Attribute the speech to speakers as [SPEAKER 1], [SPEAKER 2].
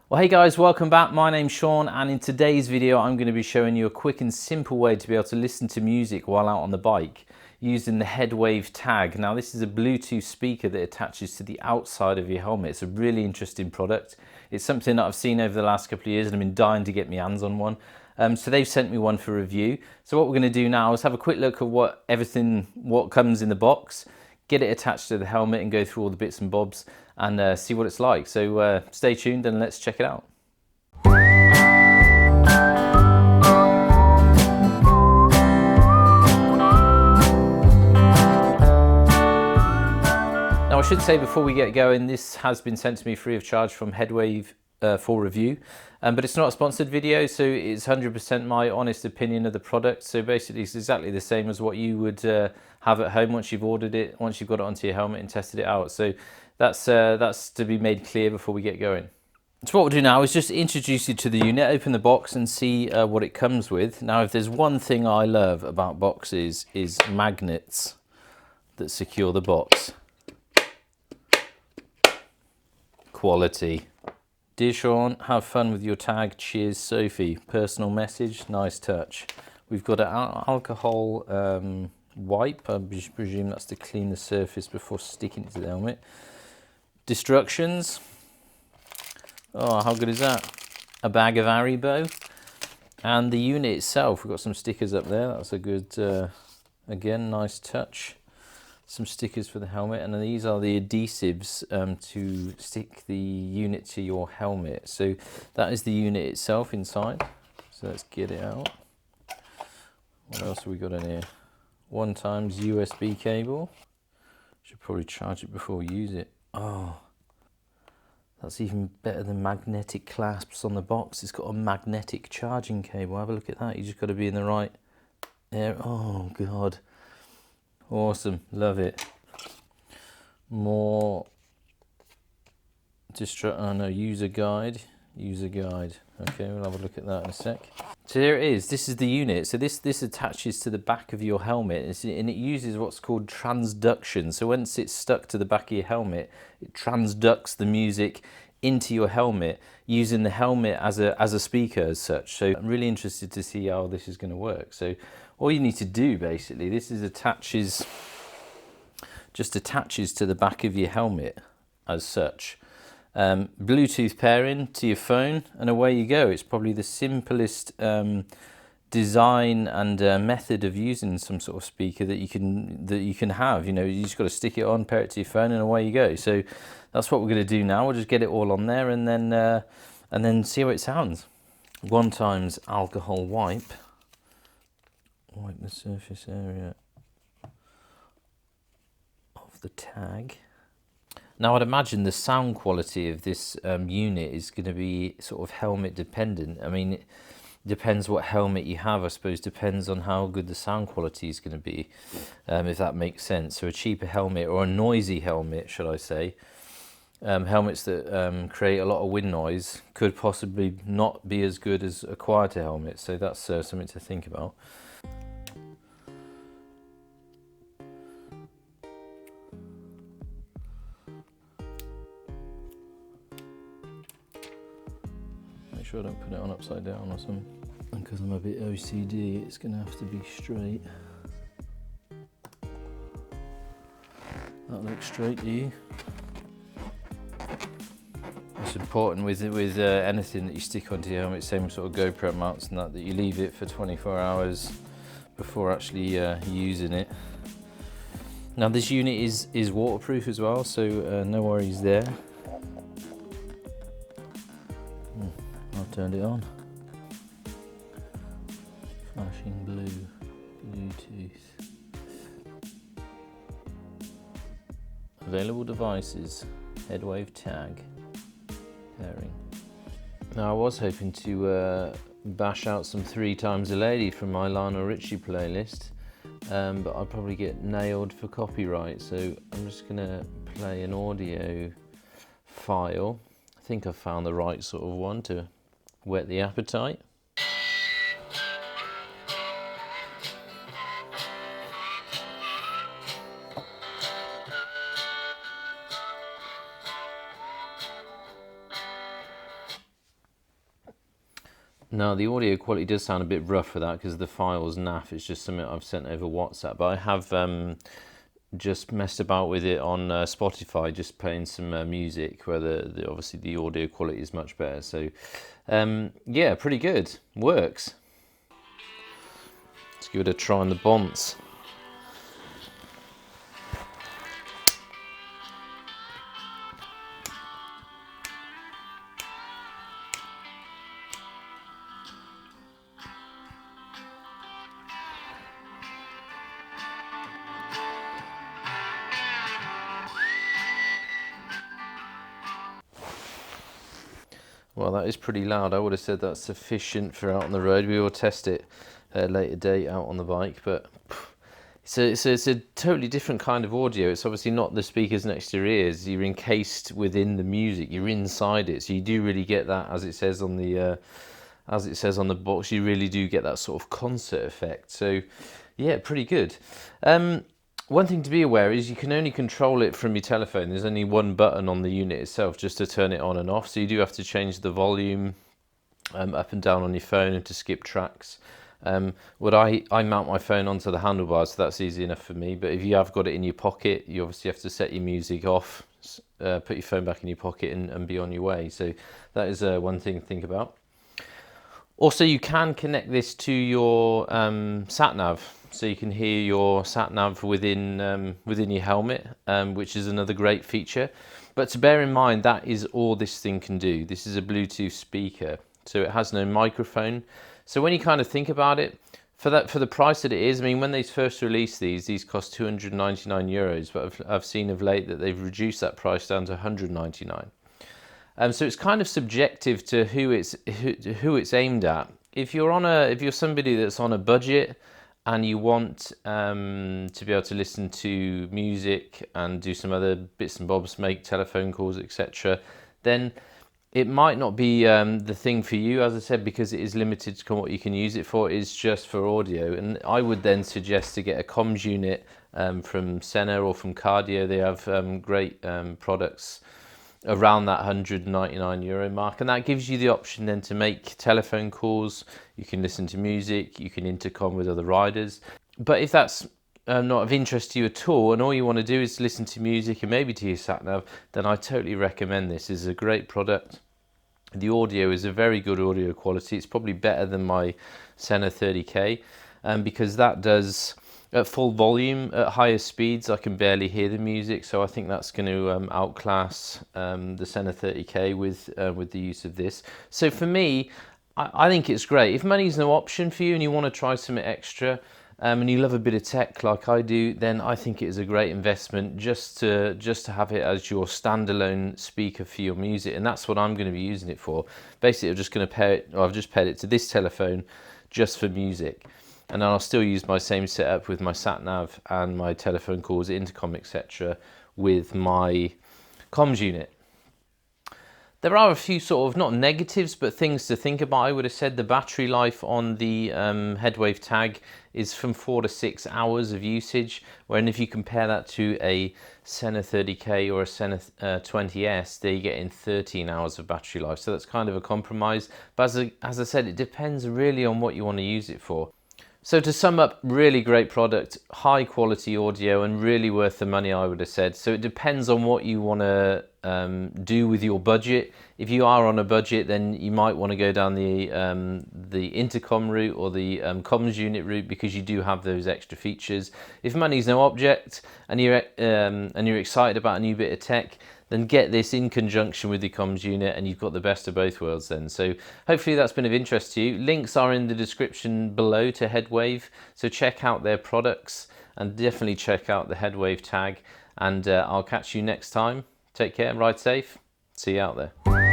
[SPEAKER 1] Well, hey guys, welcome back. My name's Sean, and in today's video I'm going to be showing you a quick and simple way to be able to listen to music while out on the bike using the Headwave Tag. Now this is a Bluetooth speaker that attaches to the outside of your helmet. It's a really interesting product. It's something that I've seen over the last couple of years and I've been dying to get my hands on one. So they've sent me one for review. So what we're going to do now is have a quick look at what comes in the box, get it attached to the helmet and go through all the bits and bobs and see what it's like. So stay tuned and let's check it out. Now I should say before we get going, this has been sent to me free of charge from Headwave for review, but it's not a sponsored video, so it's 100% my honest opinion of the product. So basically it's exactly the same as what you would have at home once you've ordered it, once you've got it onto your helmet and tested it out. So that's to be made clear before we get going. So what we'll do now is just introduce you to the unit, open the box and see what it comes with. Now if there's one thing I love about boxes is magnets that secure the box. Quality. Dear Sean, have fun with your tag. Cheers, Sophie. Personal message, nice touch. We've got an alcohol wipe. I presume that's to clean the surface before sticking it to the helmet. Destructions. Oh, how good is that? A bag of Haribo. And the unit itself, we've got some stickers up there. That's a good, again, nice touch. Some stickers for the helmet, and then these are the adhesives to stick the unit to your helmet. So that is the unit itself inside. So let's get it out. What else have we got in here? 1x USB cable. Should probably charge it before we use it. Oh, that's even better than magnetic clasps on the box. It's got a magnetic charging cable. Have a look at that. You just got to be in the right area. Oh God. Awesome, love it. More user guide. Okay, we'll have a look at that in a sec. So there it is. This is the unit. So this attaches to the back of your helmet, and it uses what's called transduction. So once it's stuck to the back of your helmet, it transducts the music into your helmet using the helmet as a speaker as such. So I'm really interested to see how this is going to work. So all you need to do basically, this is just attaches to the back of your helmet as such. Bluetooth pairing to your phone and away you go. It's probably the simplest design and method of using some sort of speaker that you can have. You know, you just got to stick it on, pair it to your phone, and away you go. So that's what we're going to do now. We'll just get it all on there and then see how it sounds. 1x alcohol wipe. Wipe the surface area of the tag. Now I'd imagine the sound quality of this unit is going to be sort of helmet dependent. I mean, it depends what helmet you have, I suppose. Depends on how good the sound quality is going to be, if that makes sense. So a cheaper helmet, or a noisy helmet, should I say, helmets that create a lot of wind noise could possibly not be as good as a quieter helmet. So that's something to think about. Make sure I don't put it on upside down or something. And because I'm a bit OCD, it's going to have to be straight. That looks straight to you. It's important with anything that you stick onto your helmet, same sort of GoPro mounts and that you leave it for 24 hours before actually using it. Now this unit is waterproof as well, so no worries there. I've turned it on. Flashing blue, Bluetooth. Available devices, Headwave Tag pairing. Now I was hoping to bash out some 3x a Lady from my Lionel Richie playlist, but I'll probably get nailed for copyright, so I'm just gonna play an audio file. I think I've found the right sort of one to whet the appetite. Now the audio quality does sound a bit rough for that because the file's naff. It's just something I've sent over WhatsApp, but I have just messed about with it on Spotify, just playing some music where obviously the audio quality is much better. So yeah, pretty good, works. Let's give it a try on the bonds. Well, that is pretty loud. I would have said that's sufficient for out on the road. We will test it at a later date out on the bike, but it's a totally different kind of audio. It's obviously not the speakers next to your ears. You're encased within the music. You're inside it, so you do really get that, as it says on the box. You really do get that sort of concert effect. So, yeah, pretty good. One thing to be aware is you can only control it from your telephone. There's only one button on the unit itself just to turn it on and off. So you do have to change the volume up and down on your phone and to skip tracks. I mount my phone onto the handlebars, so that's easy enough for me. But if you have got it in your pocket, you obviously have to set your music off, put your phone back in your pocket and be on your way. So that is one thing to think about. Also, you can connect this to your sat-nav. So you can hear your sat-nav within your helmet, which is another great feature. But to bear in mind, that is all this thing can do. This is a Bluetooth speaker, so it has no microphone. So when you kind of think about it, for the price that it is, I mean, when they first released these cost 299 euros, but I've seen of late that they've reduced that price down to 199. So it's kind of subjective to who it's aimed at. If you're somebody that's on a budget and you want to be able to listen to music and do some other bits and bobs, make telephone calls, etc., then it might not be the thing for you, as I said, because it is limited to what you can use it for. It's just for audio. And I would then suggest to get a comms unit from Sena or from Cardio. They have great products around that 199 euro mark, and that gives you the option then to make telephone calls. You can listen to music, you can intercom with other riders. But if that's not of interest to you at all, and all you want to do is listen to music and maybe to your sat-nav, then I totally recommend this. It's a great product. The audio is a very good audio quality. It's probably better than my Sena 30K, because that does, at full volume, at higher speeds, I can barely hear the music. So I think that's going to outclass the Sena 30K with the use of this. So for me, I think it's great. If money's no option for you and you want to try something extra, and you love a bit of tech like I do, then I think it is a great investment just to have it as your standalone speaker for your music, and that's what I'm going to be using it for. Basically, I'm just going to pair it, or I've just paired it to this telephone just for music, and then I'll still use my same setup with my sat nav and my telephone calls, intercom, etc., with my comms unit. There are a few sort of, not negatives, but things to think about. I would have said the battery life on the Headwave Tag is from 4 to 6 hours of usage, whereas if you compare that to a Sena 30K or a Sena 20S, they're getting 13 hours of battery life. So that's kind of a compromise. But as I said, it depends really on what you want to use it for. So to sum up, really great product, high quality audio, and really worth the money, I would have said. So it depends on what you want to do with your budget. If you are on a budget, then you might want to go down the intercom route or the comms unit route, because you do have those extra features. If money's no object and you're excited about a new bit of tech, then get this in conjunction with the comms unit and you've got the best of both worlds then. So hopefully that's been of interest to you. Links are in the description below to Headwave, so check out their products and definitely check out the Headwave Tag, and I'll catch you next time. Take care, ride safe, see you out there.